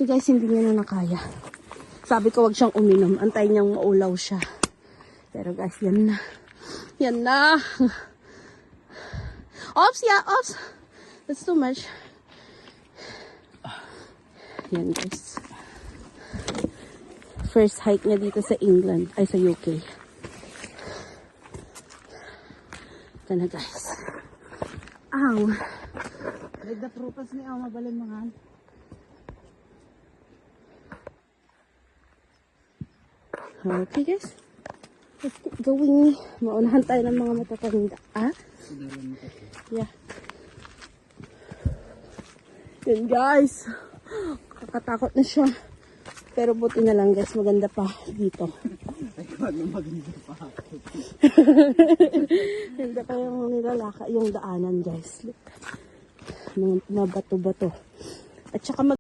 So guys, hindi niya na nakaya. Sabi ko wag siyang uminom. Antay niyang maulaw siya. Pero guys, yan na. Yan na. Ops, yeah, ops. That's too much. Yan guys. First hike niya dito sa England. Ay, sa UK. Ito na guys. Ow. Nagda prutas niya ang mabalin mga. Okay guys. Let's keep going. Maunahan tayo ng mga matatanda. Ah? Yeah. Yan guys. Kakatakot na siya. Pero buti na lang guys. Maganda pa dito. Ay, ano maganda pa. Ganda pa yung nilalaka. Yung daanan guys. Look. Mga bato-bato. At saka